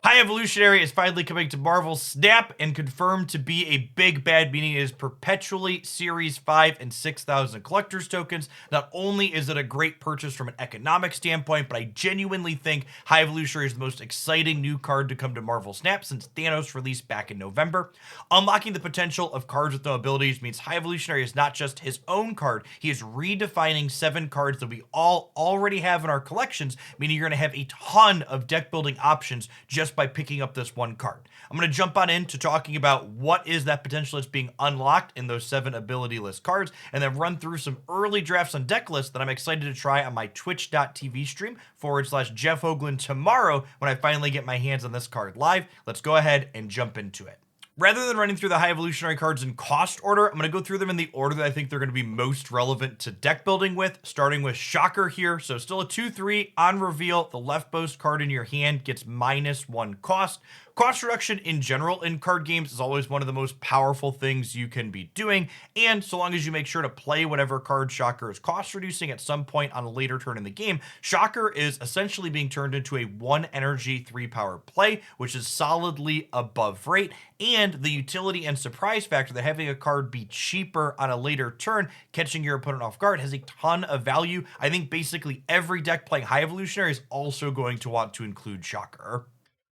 High Evolutionary is finally coming to Marvel Snap and confirmed to be a big bad, meaning it is perpetually Series 5 and 6,000 collector's tokens. Not only is it a great purchase from an economic standpoint, but I genuinely think High Evolutionary is the most exciting new card to come to Marvel Snap since Thanos released back in November. Unlocking the potential of cards with no abilities means High Evolutionary is not just his own card, he is redefining 7 cards that we all already have in our collections, meaning you're going to have a ton of deck building options just by picking up this one card. I'm going to jump on into talking about what is that potential that's being unlocked in those 7 ability list cards, and then run through some early drafts on deck lists that I'm excited to try on my twitch.tv stream /Jeff Hoagland tomorrow when I finally get my hands on this card live. Let's go ahead and jump into it. Rather than running through the High Evolutionary cards in cost order, I'm going to go through them in the order that I think they're going to be most relevant to deck building with, starting with Shocker here. So still a 2/3 on reveal. The leftmost card in your hand gets -1 cost. Cost reduction in general in card games is always one of the most powerful things you can be doing, and so long as you make sure to play whatever card Shocker is cost reducing at some point on a later turn in the game, Shocker is essentially being turned into a 1 energy 3 power play, which is solidly above rate, and the utility and surprise factor that having a card be cheaper on a later turn, catching your opponent off guard, has a ton of value. I think basically every deck playing High Evolutionary is also going to want to include Shocker.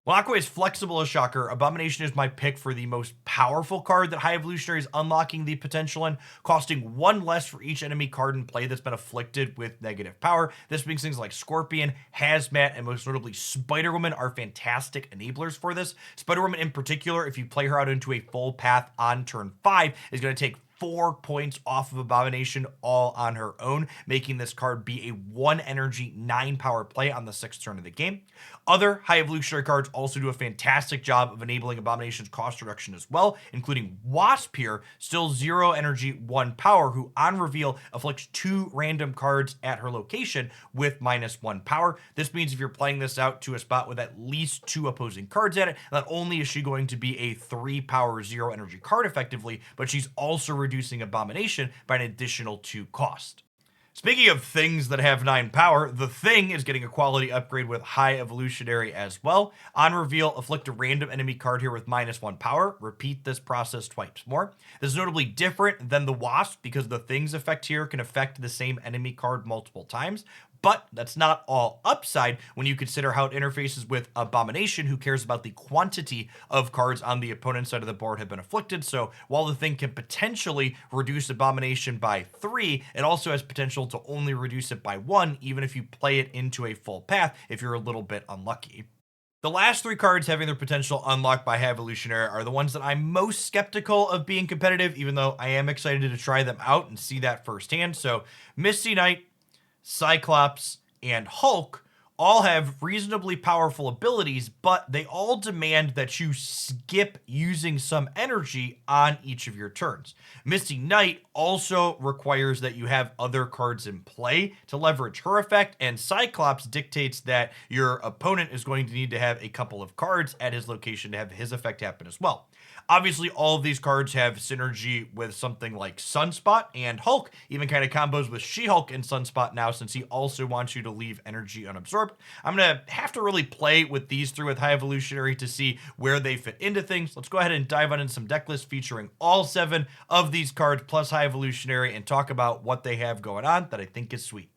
While Aqua is flexible as Shocker, AboMoonation is my pick for the most powerful card that High Evolutionary is unlocking the potential in, costing 1 less for each enemy card in play that's been afflicted with negative power. This means things like Scorpion, Hazmat, and most notably Spider-Woman are fantastic enablers for this. Spider-Woman in particular, if you play her out into a full path on turn 5, is going to take 4 points off of AboMoonation all on her own, making this card be a 1 energy 9 power play on the 6th turn of the game. Other High Evolutionary cards also do a fantastic job of enabling AboMoonations's cost reduction as well, including Wasp here, still 0 energy 1 power, who on reveal afflicts 2 random cards at her location with -1 power. This means if you're playing this out to a spot with at least 2 opposing cards at it, not only is she going to be a 3 power 0 energy card effectively, but she's also reducing AboMoonation by an additional 2 cost. Speaking of things that have 9 power, the Thing is getting a quality upgrade with High Evolutionary as well. On reveal, afflict a random enemy card here with -1 power. Repeat this process twice more. This is notably different than the Wasp because the Thing's effect here can affect the same enemy card multiple times. But that's not all upside when you consider how it interfaces with AboMoonation, who cares about the quantity of cards on the opponent's side of the board have been afflicted. So while the Thing can potentially reduce AboMoonation by 3, it also has potential to only reduce it by 1, even if you play it into a full path if you're a little bit unlucky. The last 3 cards having their potential unlocked by High Evolutionary are the ones that I'm most skeptical of being competitive, even though I am excited to try them out and see that firsthand. So Misty Knight, Cyclops, and Hulk all have reasonably powerful abilities, but they all demand that you skip using some energy on each of your turns. Misty Knight also requires that you have other cards in play to leverage her effect, and Cyclops dictates that your opponent is going to need to have a couple of cards at his location to have his effect happen as well. Obviously, all of these cards have synergy with something like Sunspot, and Hulk even kind of combos with She-Hulk and Sunspot now, since he also wants you to leave energy unabsorbed. I'm going to have to really play with these 3 with High Evolutionary to see where they fit into things. Let's go ahead and dive on into some deck lists featuring all 7 of these cards plus High Evolutionary and talk about what they have going on that I think is sweet.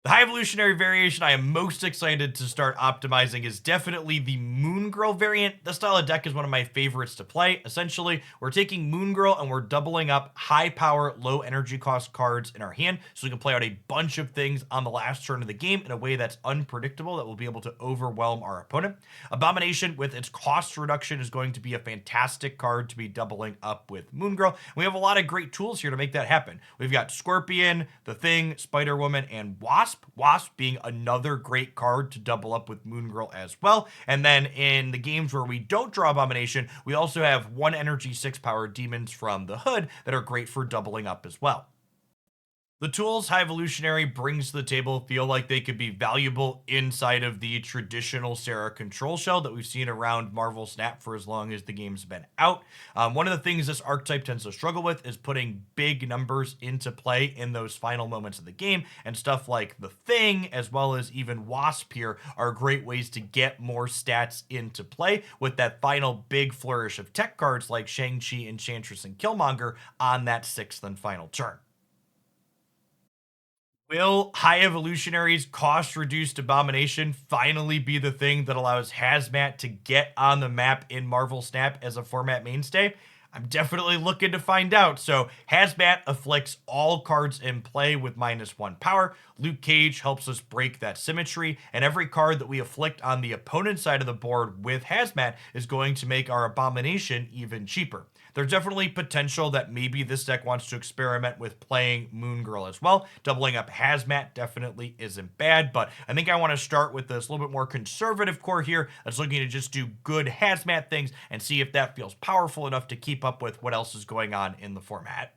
The High Evolutionary variation I am most excited to start optimizing is definitely the Moon Girl variant. This style of deck is one of my favorites to play. Essentially, we're taking Moon Girl and we're doubling up high power, low energy cost cards in our hand so we can play out a bunch of things on the last turn of the game in a way that's unpredictable that will be able to overwhelm our opponent. AboMoonation with its cost reduction is going to be a fantastic card to be doubling up with Moon Girl. We have a lot of great tools here to make that happen. We've got Scorpion, the Thing, Spider-Woman, and Wasp. Wasp being another great card to double up with Moon Girl as well. And then in the games where we don't draw AboMoonation, we also have 1 energy 6 power demons from the Hood that are great for doubling up as well. The tools High Evolutionary brings to the table feel like they could be valuable inside of the traditional Sera Control shell that we've seen around Marvel Snap for as long as the game's been out. One of the things this archetype tends to struggle with is putting big numbers into play in those final moments of the game, and stuff like the Thing, as well as even Wasp here, are great ways to get more stats into play with that final big flourish of tech cards like Shang-Chi, Enchantress, and Killmonger on that sixth and final turn. Will High Evolutionary's cost reduced abomination finally be the thing that allows Hazmat to get on the map in Marvel Snap as a format mainstay? I'm definitely looking to find out. So, Hazmat afflicts all cards in play with -1 power. Luke Cage helps us break that symmetry, and every card that we afflict on the opponent's side of the board with Hazmat is going to make our abomination even cheaper. There's definitely potential that maybe this deck wants to experiment with playing Moon Girl as well. Doubling up Hazmat definitely isn't bad, but I think I want to start with this little bit more conservative core here that's looking to just do good Hazmat things and see if that feels powerful enough to keep up with what else is going on in the format.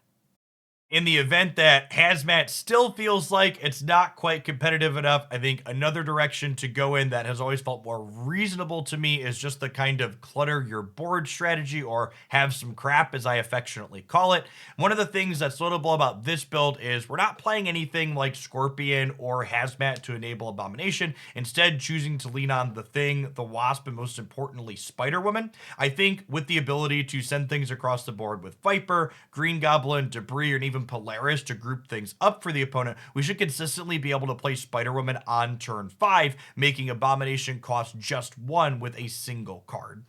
In the event that Hazmat still feels like it's not quite competitive enough, I think another direction to go in that has always felt more reasonable to me is just the kind of clutter your board strategy, or have some crap, as I affectionately call it. One of the things that's notable about this build is we're not playing anything like Scorpion or Hazmat to enable Abomination, instead choosing to lean on the Thing, the Wasp, and most importantly, Spider-Woman. I think with the ability to send things across the board with Viper, Green Goblin, Debris, and even Polaris to group things up for the opponent, we should consistently be able to play Spider-Woman on turn 5, making Abomination cost just 1 with a single card.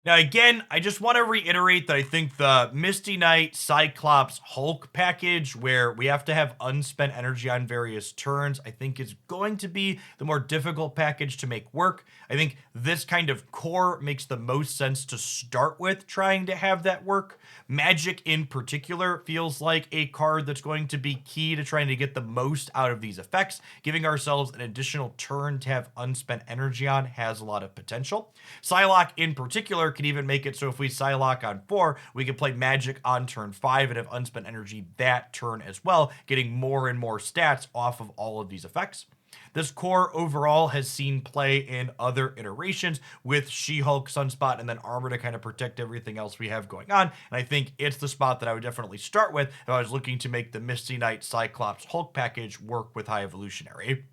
Now, again, I just want to reiterate that I think the Misty Knight Cyclops Hulk package, where we have to have unspent energy on various turns, I think is going to be the more difficult package to make work. I think this kind of core makes the most sense to start with trying to have that work. Magic in particular feels like a card that's going to be key to trying to get the most out of these effects. Giving ourselves an additional turn to have unspent energy on has a lot of potential. Psylocke in particular can even make it so if we Psylocke on 4, we can play Magic on turn 5 and have unspent energy that turn as well, getting more and more stats off of all of these effects. This core overall has seen play in other iterations with She-Hulk, Sunspot, and then Armor to kind of protect everything else we have going on. And I think it's the spot that I would definitely start with if I was looking to make the Misty Knight Cyclops Hulk package work with High Evolutionary.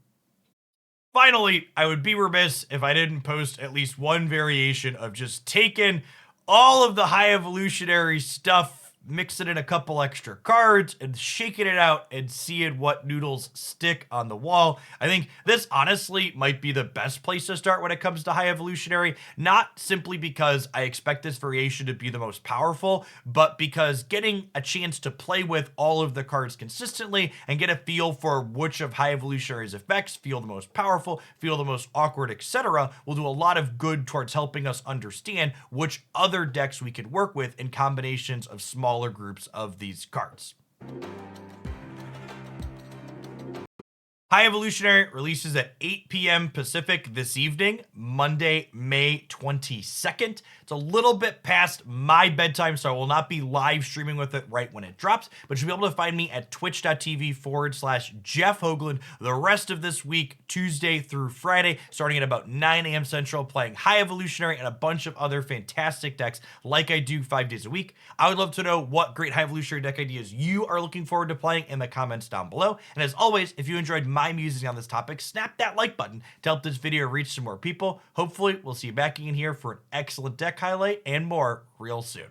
Finally, I would be remiss if I didn't post at least one variation of just taking all of the High Evolutionary stuff, mixing in a couple extra cards, and shaking it out and seeing what noodles stick on the wall. I think this honestly might be the best place to start when it comes to High Evolutionary, not simply because I expect this variation to be the most powerful, but because getting a chance to play with all of the cards consistently and get a feel for which of High Evolutionary's effects feel the most powerful, feel the most awkward, etc., will do a lot of good towards helping us understand which other decks we could work with in combinations of smaller groups of these cards. High Evolutionary releases at 8 p.m. Pacific this evening, Monday, May 22nd. It's a little bit past my bedtime, so I will not be live streaming with it right when it drops, but you'll be able to find me at twitch.tv/Jeff Hoagland the rest of this week, Tuesday through Friday, starting at about 9 a.m. Central, playing High Evolutionary and a bunch of other fantastic decks like I do 5 days a week. I would love to know what great High Evolutionary deck ideas you are looking forward to playing in the comments down below. And as always, if you enjoyed my musings on this topic, snap that like button to help this video reach some more people. Hopefully, we'll see you back in here for an excellent deck highlight and more real soon.